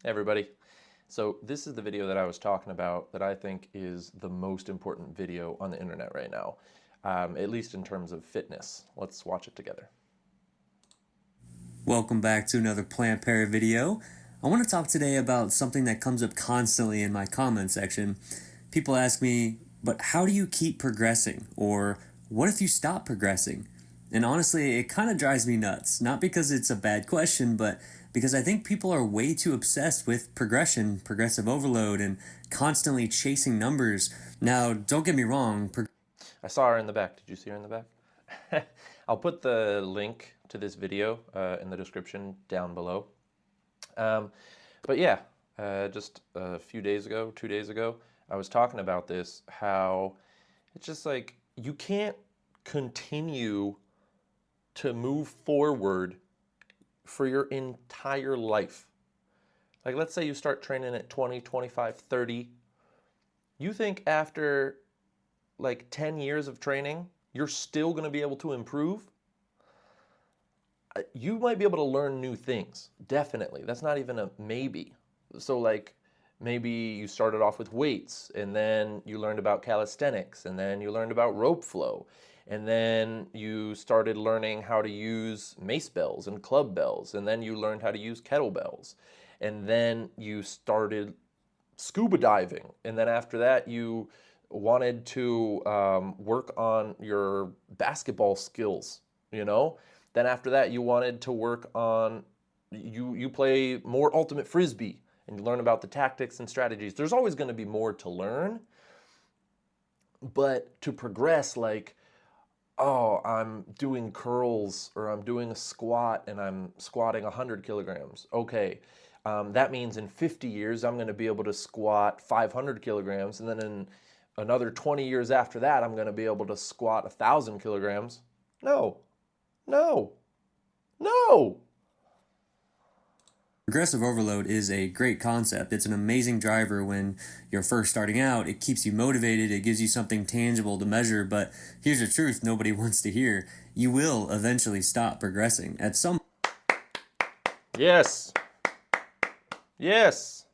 Hey everybody. So this is the video that I was talking about that I think is the most important video on the internet right now, at least in terms of fitness. Let's watch it together. Welcome back to another Plant Parent video. I want to talk today about something that comes up constantly in my comment section. People ask me, but how do you keep progressing? Or what if you stop progressing? And honestly, it kind of drives me nuts. Not because it's a bad question, but because I think people are way too obsessed with progression, progressive overload, and constantly chasing numbers. Now, don't get me wrong, I saw her in the back. Did you see her in the back? I'll put the link to this video in the description down below. But yeah, just a few days ago, 2 days ago, I was talking about this, how it's just like you can't continue to move forward for your entire life. Like, let's say you start training at 20, 25, 30. You think after like 10 years of training, you're still going to be able to improve? You might be able to learn new things. Definitely. That's not even a maybe. So, like, maybe you started off with weights and then you learned about calisthenics and then you learned about rope flow. And then you started learning how to use mace bells and club bells. And then you learned how to use kettlebells. And then you started scuba diving. And then after that, you wanted to work on your basketball skills, you know? Then after that, you wanted to work on, you play more ultimate frisbee and you learn about the tactics and strategies. There's always going to be more to learn, but to progress, like, oh, I'm doing curls or I'm doing a squat and I'm squatting 100 kilograms. Okay, that means in 50 years, I'm going to be able to squat 500 kilograms. And then in another 20 years after that, I'm going to be able to squat 1,000 kilograms. No, no, no. progressive overload is a great concept. It's an amazing driver when you're first starting out. It keeps you motivated, it gives you something tangible to measure, but here's the truth nobody wants to hear. You will eventually stop progressing. At some Yes, yes.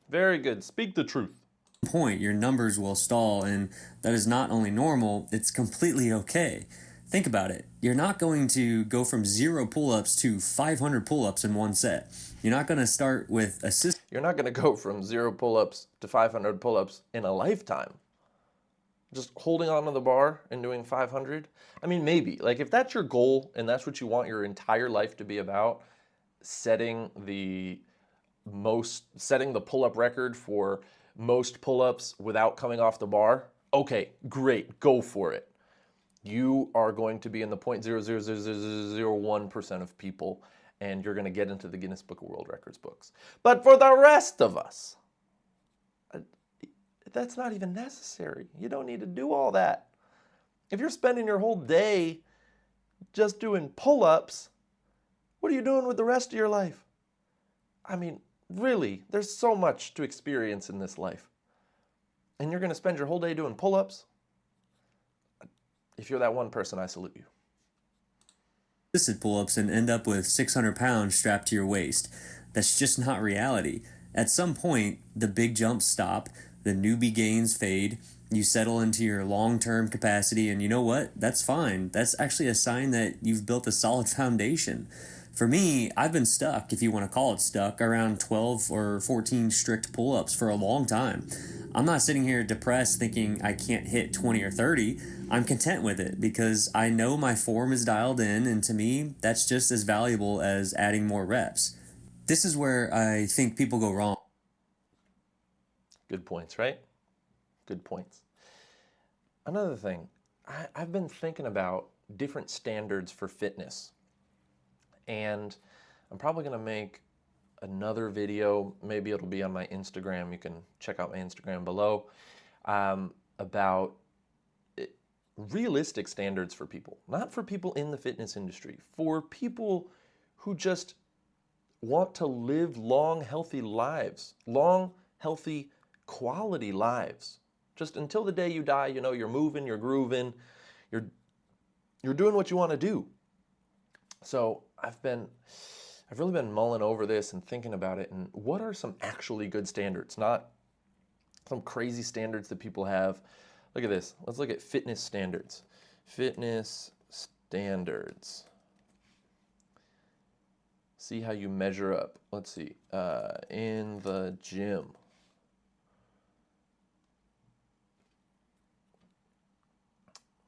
Very good. Speak the truth. point, your numbers will stall, and that is not only normal, it's completely okay. Think about it. You're not going to go from 0 pull ups to 500 pull ups in one set. You're not going to start with a system. You're not going to go from 0 pull ups to 500 pull ups in a lifetime. Just holding on to the bar and doing 500. I mean, maybe. Like, if that's your goal and that's what you want your entire life to be about, setting the pull-up record for most pull-ups without coming off the bar, okay, great, go for it. You are going to be in the 0.00001% of people, and you're going to get into the Guinness Book of World Records books. But for the rest of us, that's not even necessary. You don't need to do all that. If you're spending your whole day just doing pull-ups, what are you doing with the rest of your life? I mean, really, there's so much to experience in this life. And you're going to spend your whole day doing pull-ups? If you're that one person, I salute you. Assisted pull ups and end up with 600 pounds strapped to your waist. That's just not reality. At some point, the big jumps stop, the newbie gains fade, you settle into your long term capacity, and you know what? That's fine. That's actually a sign that you've built a solid foundation. For me, I've been stuck, if you want to call it stuck, around 12 or 14 strict pull ups for a long time. I'm not sitting here depressed thinking I can't hit 20 or 30. I'm content with it because I know my form is dialed in, and to me, that's just as valuable as adding more reps. This is where I think people go wrong. Good points, right? Good points. Another thing, I've been thinking about different standards for fitness. And I'm probably going to make another video. Maybe it'll be on my Instagram. You can check out my Instagram below, about realistic standards for people. Not for people in the fitness industry, for people who just want to live long, healthy lives, long, healthy, quality lives. Just until the day you die, you know, you're moving, you're grooving, you're doing what you want to do. So I've I've really been mulling over this and thinking about it, and what are some actually good standards, not some crazy standards that people have. Look at this. Let's look at fitness standards. Fitness standards. See how you measure up. Let's see. In the gym.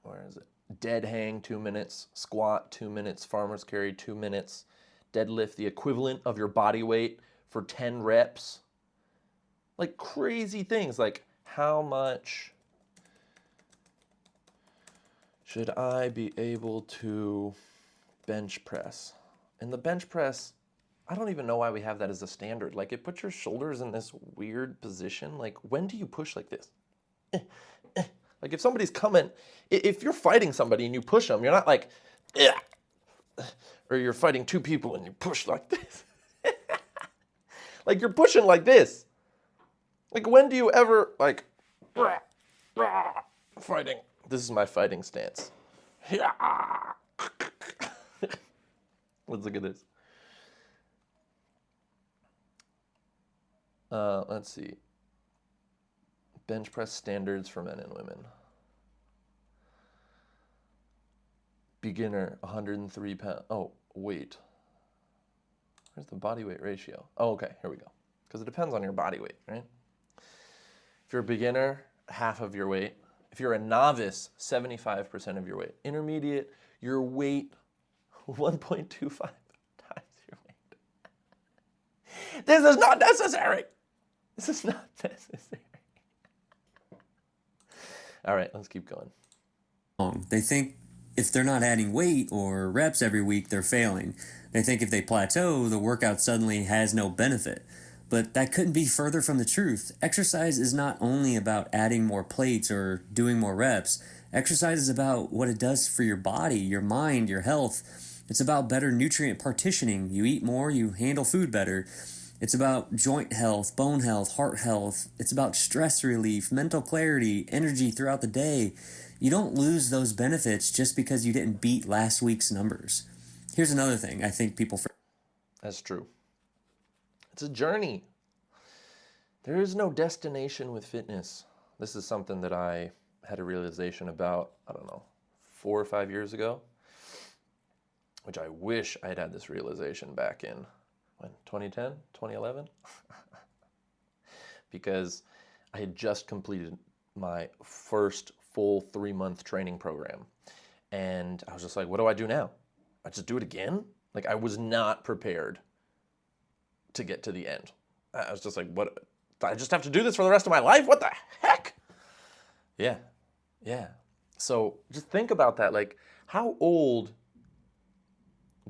Where is it? Dead hang, 2 minutes. Squat, 2 minutes. Farmer's carry, 2 minutes. Deadlift, the equivalent of your body weight for 10 reps. Like crazy things. Like, how much should I be able to bench press? And the bench press, I don't even know why we have that as a standard. Like, it puts your shoulders in this weird position. Like, when do you push like this? Like, if somebody's coming, if you're fighting somebody and you push them, you're not like, or you're fighting two people and you push like this. Like, you're pushing like this. Like, when do you ever, like, fighting? This is my fighting stance. Let's look at this. Let's see. Bench press standards for men and women. Beginner, 103 pounds. Oh, weight. Where's the body weight ratio? Oh, okay, here we go. Because it depends on your body weight, right? If you're a beginner, half of your weight. If you're a novice, 75% of your weight. Intermediate, your weight, 1.25 times your weight. This is not necessary. This is not necessary. All right, let's keep going. They think if they're not adding weight or reps every week, they're failing. They think if they plateau, the workout suddenly has no benefit. But that couldn't be further from the truth. Exercise is not only about adding more plates or doing more reps. Exercise is about what it does for your body, your mind, your health. It's about better nutrient partitioning. You eat more, you handle food better. It's about joint health, bone health, heart health. It's about stress relief, mental clarity, energy throughout the day. You don't lose those benefits just because you didn't beat last week's numbers. Here's another thing I think people forget. That's true. It's a journey. There is no destination with fitness. This is something that I had a realization about, I don't know, 4 or 5 years ago, which I wish I had this realization back in, when, 2010, 2011? Because I had just completed my first full 3-month training program. And I was just like, what do I do now? I just do it again? Like, I was not prepared to get to the end. I was just like, what? I just have to do this for the rest of my life? What the heck? Yeah. So just think about that. Like, how old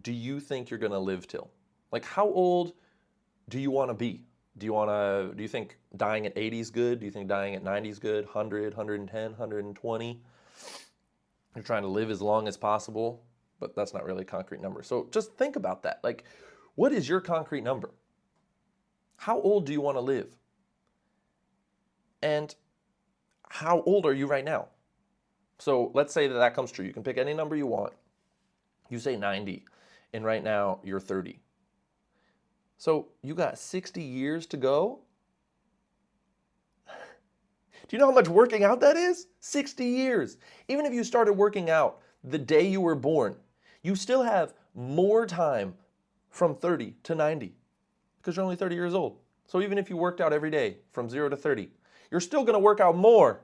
do you think you're going to live till? Like, how old do you want to be? Do you think dying at 80 is good? Do you think dying at 90 is good? 100, 110, 120? You're trying to live as long as possible, but that's not really a concrete number. So just think about that. Like, what is your concrete number? How old do you want to live? And how old are you right now? So let's say that comes true. You can pick any number you want. You say 90, and right now you're 30. So you got 60 years to go? Do you know how much working out that is? 60 years. Even if you started working out the day you were born, you still have more time from 30 to 90 because you're only 30 years old. So even if you worked out every day from 0 to 30, you're still going to work out more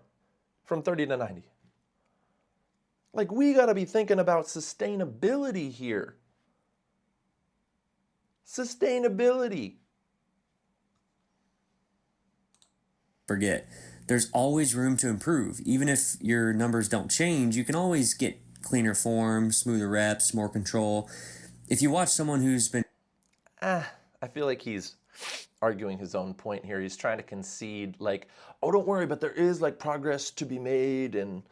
from 30 to 90. Like, we got to be thinking about sustainability here. Sustainability. Forget. There's always room to improve. Even if your numbers don't change, you can always get cleaner form, smoother reps, more control. If you watch someone who's been... I feel like he's arguing his own point here. He's trying to concede, like, oh, don't worry, but there is, like, progress to be made, and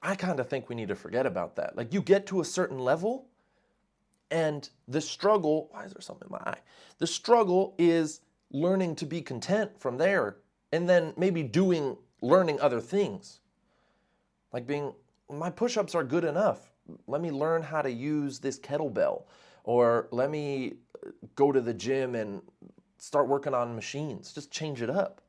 I kind of think we need to forget about that. Like, you get to a certain level, and the struggle, why is there something in my eye? The struggle is learning to be content from there, and then maybe learning other things. Like my push-ups are good enough. Let me learn how to use this kettlebell. Or let me go to the gym and start working on machines. Just change it up.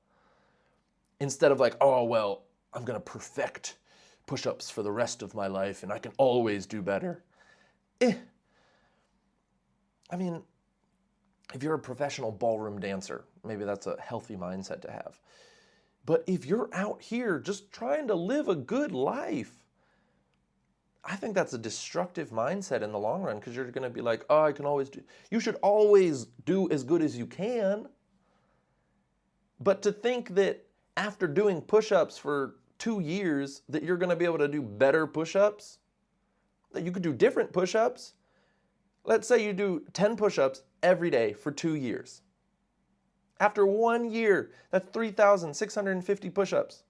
Instead of like, oh, well, I'm going to perfect push-ups for the rest of my life and I can always do better. I mean, if you're a professional ballroom dancer, maybe that's a healthy mindset to have. But if you're out here just trying to live a good life, I think that's a destructive mindset in the long run, because you're going to be like, oh, I can always do. You should always do as good as you can. But to think that after doing push-ups for 2 years that you're going to be able to do better push-ups, that you could do different push-ups. Let's say you do 10 push-ups every day for 2 years. After 1 year, that's 3,650 push-ups.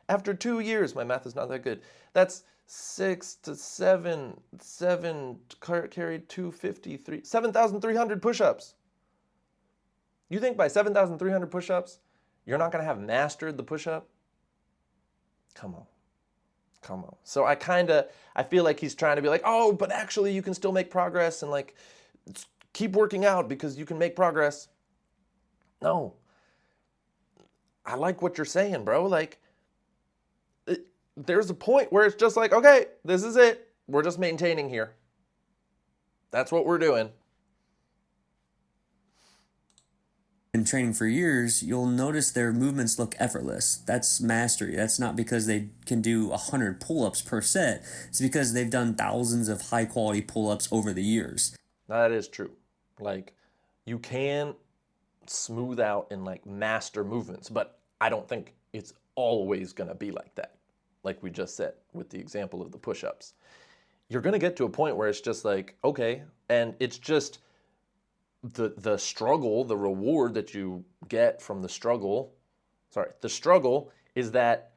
After 2 years, my math is not that good, that's 6 to 7 carried 253, 7,300 push-ups. You think by 7,300 push-ups, you're not going to have mastered the push-up? Come on. So I feel like he's trying to be like, oh, but actually you can still make progress and like keep working out because you can make progress. No. I like what you're saying, bro. Like, there's a point where it's just like, okay, this is it. We're just maintaining here. That's what we're doing. Been training for years, you'll notice their movements look effortless. That's mastery. That's not because they can do 100 pull-ups per set. It's because they've done thousands of high-quality pull-ups over the years. That is true. Like, you can smooth out and like master movements, but I don't think it's always going to be like that. Like we just said with the example of the push-ups. You're going to get to a point where it's just like, okay, and it's just the struggle, the reward that you get from the struggle is that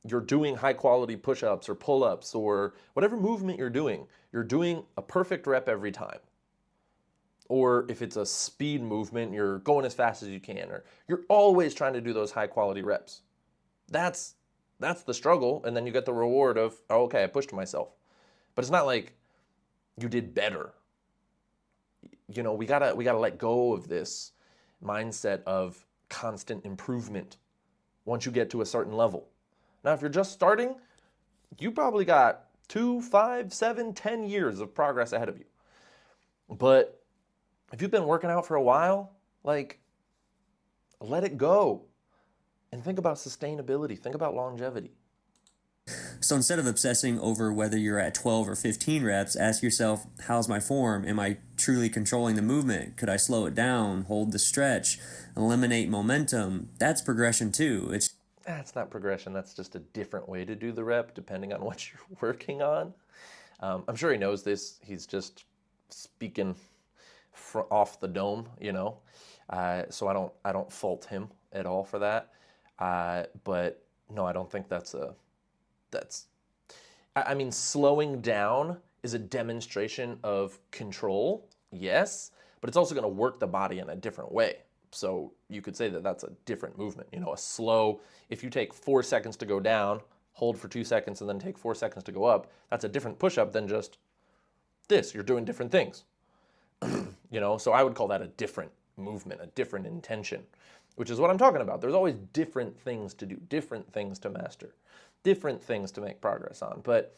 you're doing high quality push-ups or pull-ups or whatever movement you're doing a perfect rep every time. Or if it's a speed movement, you're going as fast as you can, or you're always trying to do those high quality reps. That's the struggle, and then you get the reward of, oh, okay, I pushed myself. But it's not like you did better. You know, we gotta let go of this mindset of constant improvement once you get to a certain level. Now, if you're just starting, you probably got 2, 5, 7, 10 years of progress ahead of you. But if you've been working out for a while, like, let it go and think about sustainability. Think about longevity. So instead of obsessing over whether you're at 12 or 15 reps, ask yourself, how's my form? Am I truly controlling the movement? Could I slow it down, hold the stretch, eliminate momentum? That's progression too. That's not progression. That's just a different way to do the rep depending on what you're working on. I'm sure he knows this. He's just speaking off the dome, you know. So I don't fault him at all for that. But no, I don't think I mean, slowing down is a demonstration of control, yes, but it's also going to work the body in a different way. So you could say that that's a different movement. You know, a slow, if you take 4 seconds to go down, hold for 2 seconds, and then take 4 seconds to go up, that's a different push-up than just this. You're doing different things. You know, so I would call that a different movement, a different intention, which is what I'm talking about. There's always different things to do, different things to master, different things to make progress on. But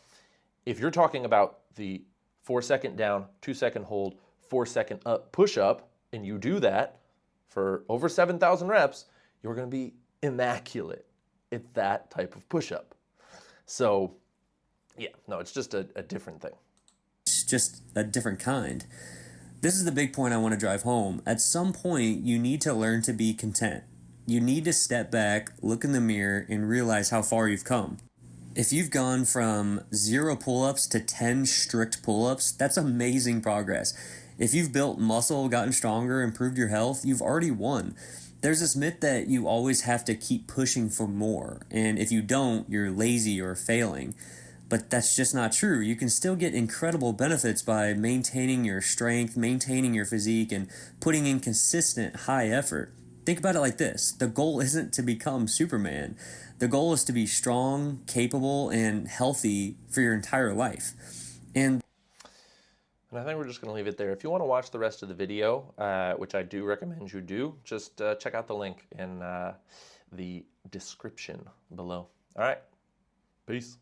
if you're talking about the 4 second down, 2 second hold, 4 second up push up, and you do that for over 7,000 reps, you're going to be immaculate at that type of push up. So yeah, no, it's just a different thing. It's just a different kind. This is the big point I want to drive home. At some point, you need to learn to be content. You need to step back, look in the mirror, and realize how far you've come. If you've gone from 0 pull-ups to 10 strict pull-ups, that's amazing progress. If you've built muscle, gotten stronger, improved your health, you've already won. There's this myth that you always have to keep pushing for more, and if you don't, you're lazy or failing. But that's just not true. You can still get incredible benefits by maintaining your strength, maintaining your physique, and putting in consistent high effort. Think about it like this. The goal isn't to become Superman. The goal is to be strong, capable, and healthy for your entire life. And And I think we're just going to leave it there. If you want to watch the rest of the video, which I do recommend you do, just check out the link in the description below. All right. Peace.